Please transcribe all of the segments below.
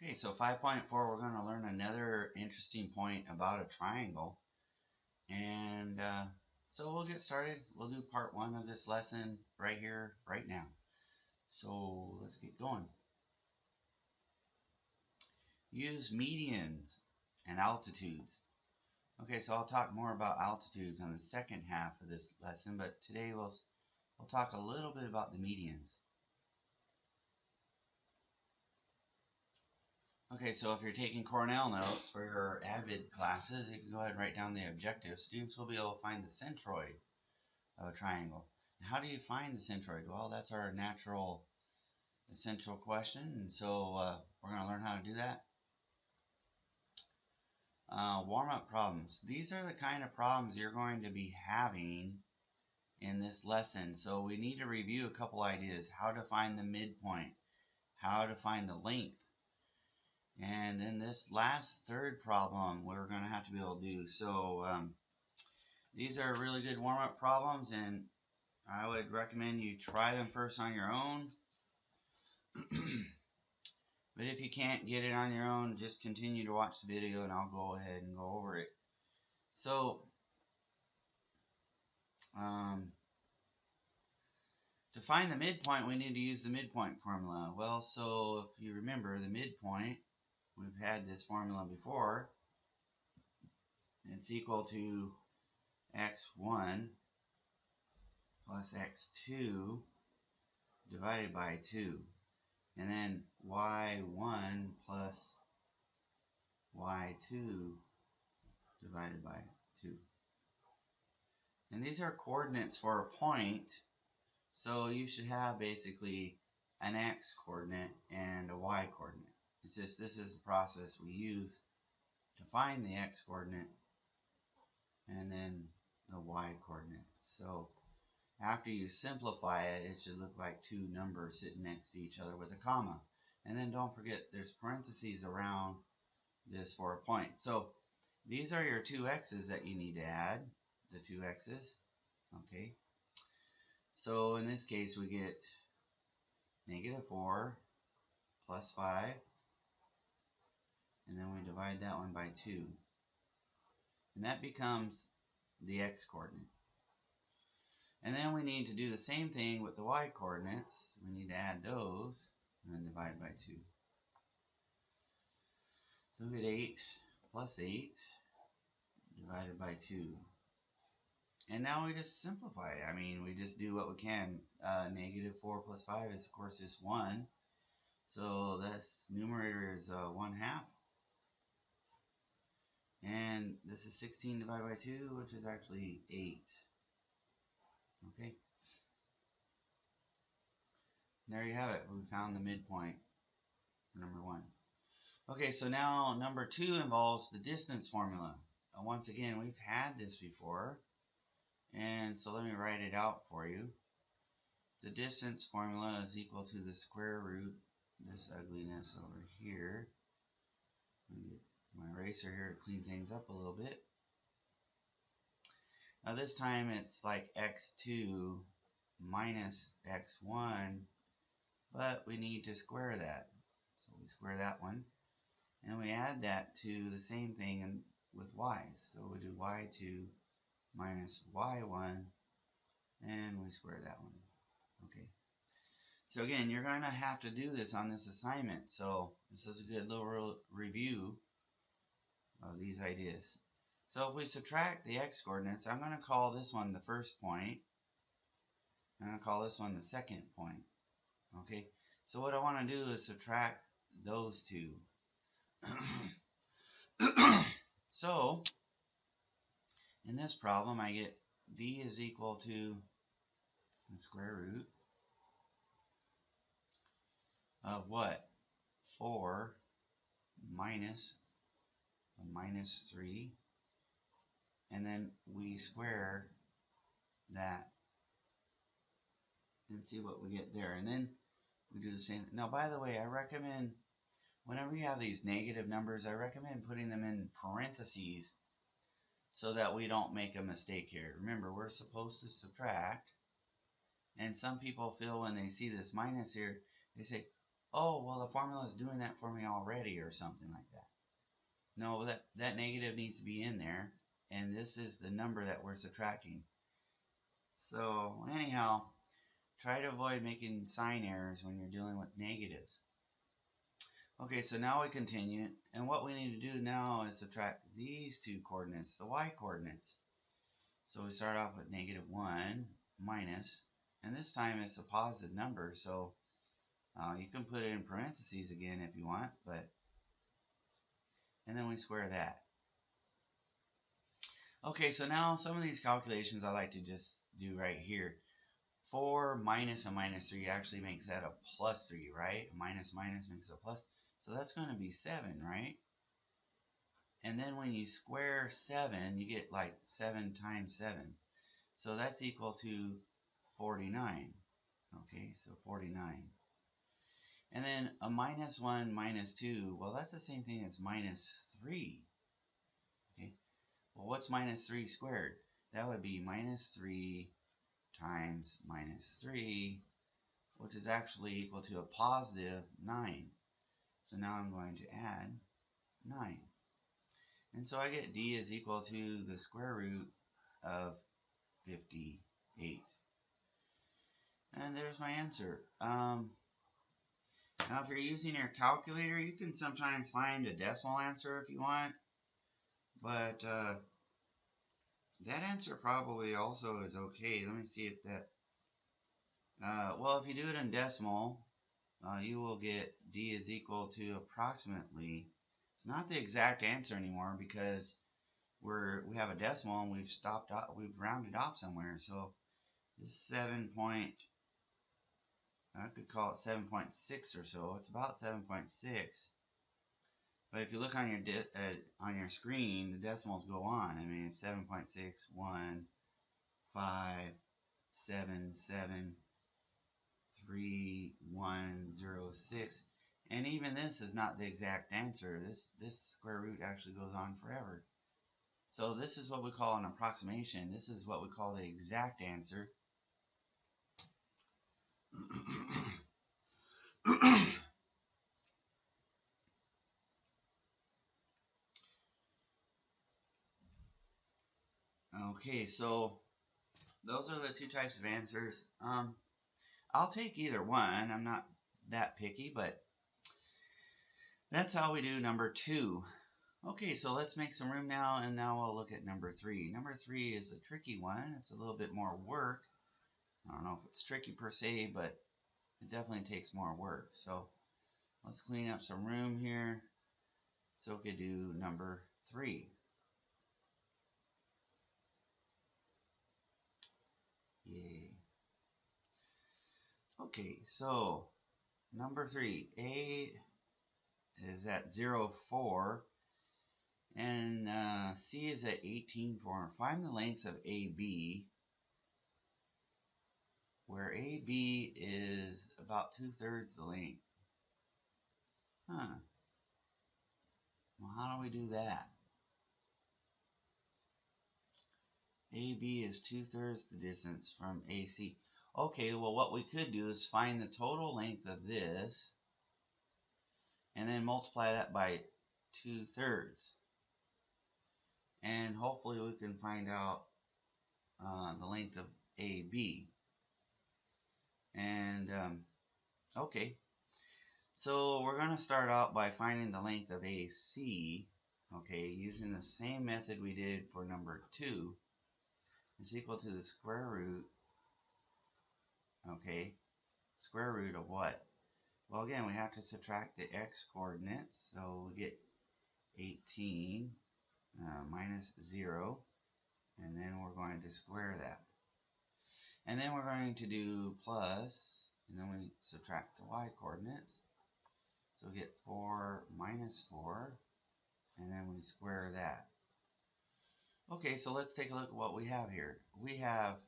Okay, so 5.4, we're going to learn another interesting point about a triangle. And so we'll get started. We'll do part one of this lesson right here, right now. So let's get going. Use medians and altitudes. Okay, so I'll talk more about altitudes on the second half of this lesson, but today we'll talk a little bit about the medians. Okay, so if you're taking Cornell notes for your AVID classes, you can go ahead and write down the objectives. Students will be able to find the centroid of a triangle. And how do you find the centroid? Well, that's our natural essential question, and so we're going to learn how to do that. Warm-up problems. These are the kind of problems you're going to be having in this lesson. So we need to review a couple ideas. How to find the midpoint, how to find the length. And then this last third problem we're going to have to be able to do. So these are really good warm-up problems, and I would recommend you try them first on your own. But if you can't get it on your own, just continue to watch the video and I'll go ahead and go over it. So to find the midpoint, we need to use the midpoint formula. Well, so if you remember the midpoint, we've had this formula before. It's equal to x1 plus x2 divided by 2. And then y1 plus y2 divided by 2. And these are coordinates for a point, so you should have basically an x coordinate and a y coordinate. It's just this is the process we use to find the x coordinate and then the y coordinate. So after you simplify it, it should look like two numbers sitting next to each other with a comma. And then don't forget there's parentheses around this for a point. So these are your two x's that you need to add, the two x's. Okay. So in this case we get -4 plus 5, and then we divide that one by 2. And that becomes the x coordinate. And then we need to do the same thing with the y coordinates. We need to add those and then divide by 2. So we get 8 plus 8 divided by 2. And now we just simplify it. I mean, we just do what we can. -4 plus 5 is, of course, just 1. So this numerator is 1/2. And this is 16 divided by 2, which is actually 8. Okay. There you have it. We found the midpoint for number 1. Okay, so now number 2 involves the distance formula. Once again, we've had this before. And so let me write it out for you. The distance formula is equal to the square root, this ugliness over here. Let me get my eraser here to clean things up a little bit. Now this time it's like x2 minus x1, but we need to square that. So we square that one, and we add that to the same thing with y's. So we do y2 minus y1, and we square that one. Okay. So again, you're going to have to do this on this assignment. So this is a good little review of these ideas. So if we subtract the x coordinates, I'm going to call this one the first point. I'm going to call this one the second point. Okay. So what I want to do is subtract those two. So in this problem, I get d is equal to the square root of what? 4 minus a -3, and then we square that and see what we get there, and then we do the same. Now, by the way, I recommend whenever you have these negative numbers, I recommend putting them in parentheses so that we don't make a mistake here. Remember, we're supposed to subtract, and some people feel when they see this minus here, they say, oh, well, the formula is doing that for me already or something like that. No, that negative needs to be in there, and this is the number that we're subtracting. So anyhow, try to avoid making sign errors when you're dealing with negatives. Okay, so now we continue, and what we need to do now is subtract these two coordinates, the y coordinates. So we start off with -1 minus, and this time it's a positive number, so you can put it in parentheses again if you want, and then we square that. Okay, so now some of these calculations I like to just do right here. 4 minus a -3 actually makes that a +3, right? Minus minus makes a plus. So that's going to be 7, right? And then when you square 7, you get like 7 times 7. So that's equal to 49. Okay, so 49. And then a -1 minus 2, well, that's the same thing as -3. Okay, well, what's -3 squared? That would be -3 times -3, which is actually equal to a +9. So now I'm going to add 9. And so I get D is equal to the square root of 58. And there's my answer. Now if you're using your calculator, you can sometimes find a decimal answer if you want. But that answer probably also is okay. Let me see if that... well, if you do it in decimal, you will get D is equal to approximately... It's not the exact answer anymore because we have a decimal and we've rounded off somewhere. So this 7 point, I could call it 7.6 or so. It's about 7.6. But if you look on your screen, the decimals go on. I mean, it's 7.6, 1, 5, 7, 7, 3, 1, 0, 6. And even this is not the exact answer. This square root actually goes on forever. So this is what we call an approximation. This is what we call the exact answer. Okay, so those are the two types of answers. I'll take either one. I'm not that picky, but that's how we do number 2. Okay, so let's make some room now, and now we'll look at number 3. Number 3 is a tricky one. It's a little bit more work. I don't know if it's tricky per se, but it definitely takes more work. So let's clean up some room here so we could do number 3. Yay. Okay, so number 3, A is at 0, 4, and C is at 18, 4. Find the lengths of AB, where AB is about 2/3 the length. Huh. Well, how do we do that? AB is 2/3 the distance from AC. Okay, well, what we could do is find the total length of this and then multiply that by 2/3. And hopefully we can find out the length of AB. And, okay. So we're going to start out by finding the length of AC, okay, using the same method we did for number 2. It's equal to the square root, okay, square root of what? Well, again, we have to subtract the x coordinates, so we get 18 minus 0, and then we're going to square that. And then we're going to do plus, and then we subtract the y coordinates. So we get 4 minus 4, and then we square that. Okay, so let's take a look at what we have here. We have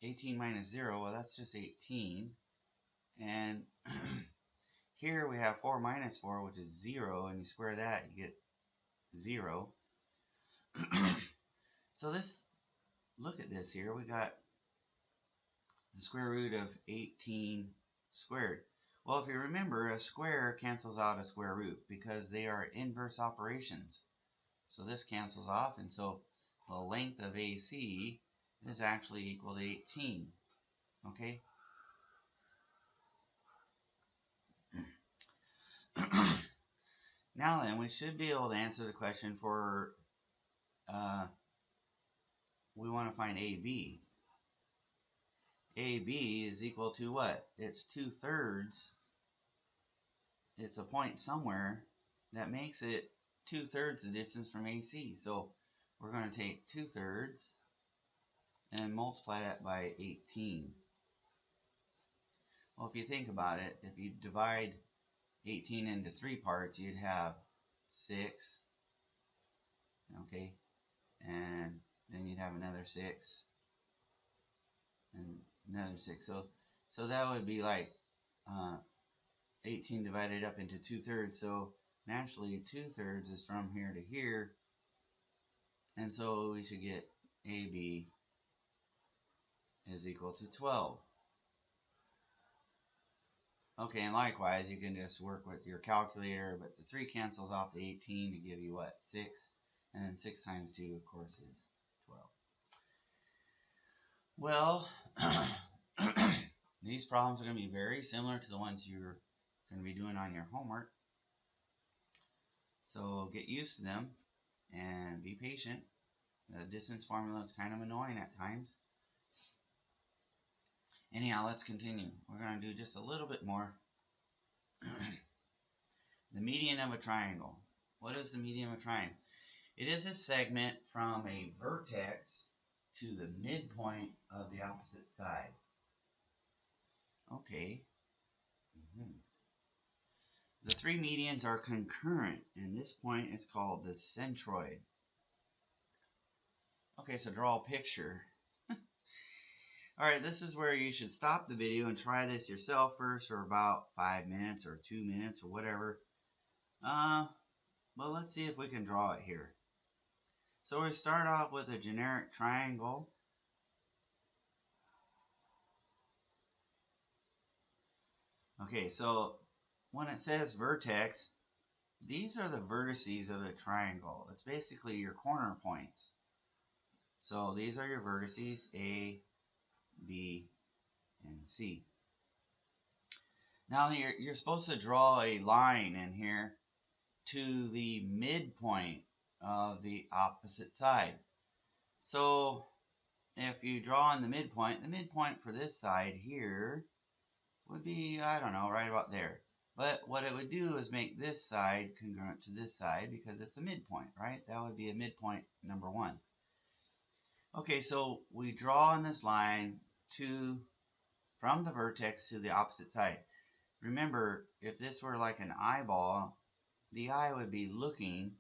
18 minus 0, well, that's just 18. And here we have 4 minus 4, which is 0, and you square that, you get 0. So look at this here. We got the square root of 18 squared. Well, if you remember, a square cancels out a square root because they are inverse operations. So this cancels off, and so the length of AC is actually equal to 18. Okay? Now then, we should be able to answer the question for, we want to find AB. AB is equal to what? It's 2/3. It's a point somewhere that makes it 2/3 the distance from AC. So we're going to take 2/3 and multiply that by 18. Well, if you think about it, if you divide 18 into 3 parts, you'd have 6, okay, and then you'd have another 6, and another 6. So that would be like 18 divided up into 2/3. So naturally 2/3 is from here to here, and so we should get AB is equal to 12. Okay, and likewise, you can just work with your calculator, but the 3 cancels off the 18 to give you what? 6. And then 6 times 2, of course, is 12. Well, these problems are going to be very similar to the ones you're going to be doing on your homework. So get used to them and be patient. The distance formula is kind of annoying at times. Anyhow, let's continue. We're going to do just a little bit more. The median of a triangle. What is the median of a triangle? It is a segment from a vertex to the midpoint of the opposite side. Okay. The 3 medians are concurrent, and this point is called the centroid. Okay, so draw a picture. Alright, this is where you should stop the video and try this yourself first for about 5 minutes or 2 minutes or whatever. Well, let's see if we can draw it here. So we start off with a generic triangle. Okay, so when it says vertex, these are the vertices of the triangle. It's basically your corner points. So these are your vertices, A, B, and C. Now you're supposed to draw a line in here to the midpoint of the opposite side. So if you draw on the midpoint for this side here would be, I don't know, right about there. But what it would do is make this side congruent to this side because it's a midpoint, right? That would be a midpoint number 1. Okay, so we draw on this line from the vertex to the opposite side. Remember, if this were like an eyeball, the eye would be looking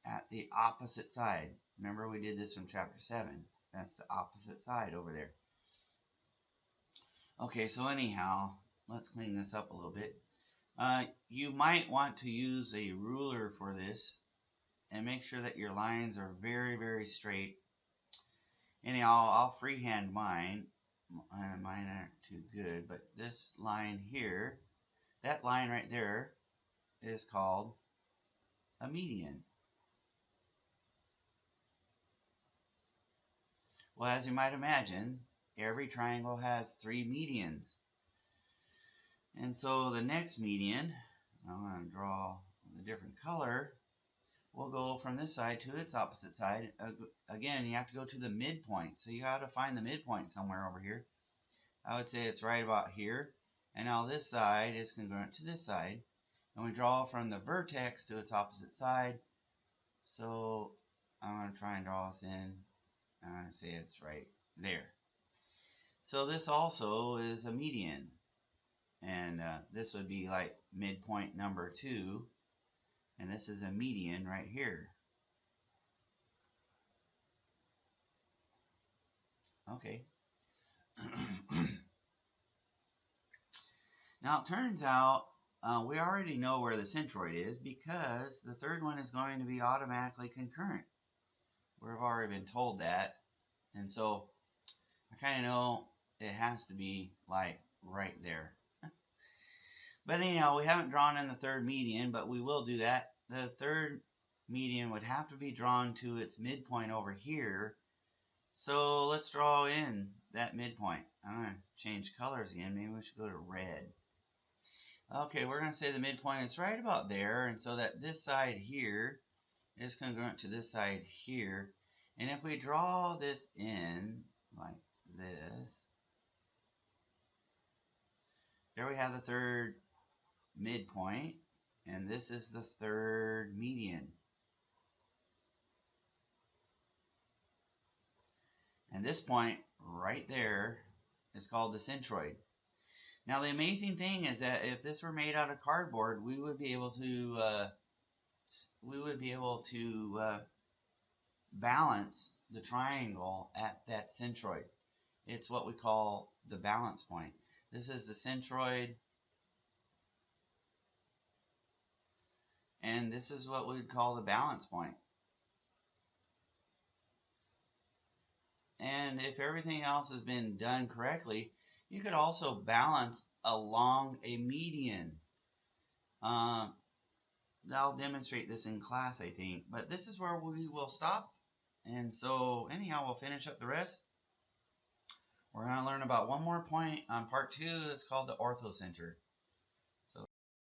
at the opposite side. Remember, we did this from chapter 7. That's the opposite side over there. Okay, so anyhow, let's clean this up a little bit. You might want to use a ruler for this and make sure that your lines are very, very straight. Anyhow, I'll freehand mine. Mine aren't too good, but this line here, that line right there is called a median. Well, as you might imagine, every triangle has 3 medians. And so the next median, I'm going to draw a different color, will go from this side to its opposite side. Again, you have to go to the midpoint. So you got to find the midpoint somewhere over here. I would say it's right about here. And now this side is congruent to this side. And we draw from the vertex to its opposite side. So I'm going to try and draw this in. I'm going to say it's right there. So this also is a median. And this would be like midpoint number 2. And this is a median right here. Okay. Now it turns out we already know where the centroid is because the third one is going to be automatically concurrent. We've already been told that. And so I kind of know it has to be like right there. But anyhow, we haven't drawn in the third median, but we will do that. The third median would have to be drawn to its midpoint over here. So let's draw in that midpoint. I'm going to change colors again. Maybe we should go to red. Okay, we're going to say the midpoint is right about there, and so that this side here is congruent to this side here. And if we draw this in like this, there we have the third midpoint, and this is the third median. And this point right there is called the centroid. Now the amazing thing is that if this were made out of cardboard, we would be able to balance the triangle at that centroid. It's what we call the balance point. This is the centroid, and this is what we would call the balance point. And if everything else has been done correctly, you could also balance along a median. I'll demonstrate this in class, I think, but this is where we will stop. And so anyhow, we'll finish up the rest. We're going to learn about one more point on part 2. It's called the orthocenter.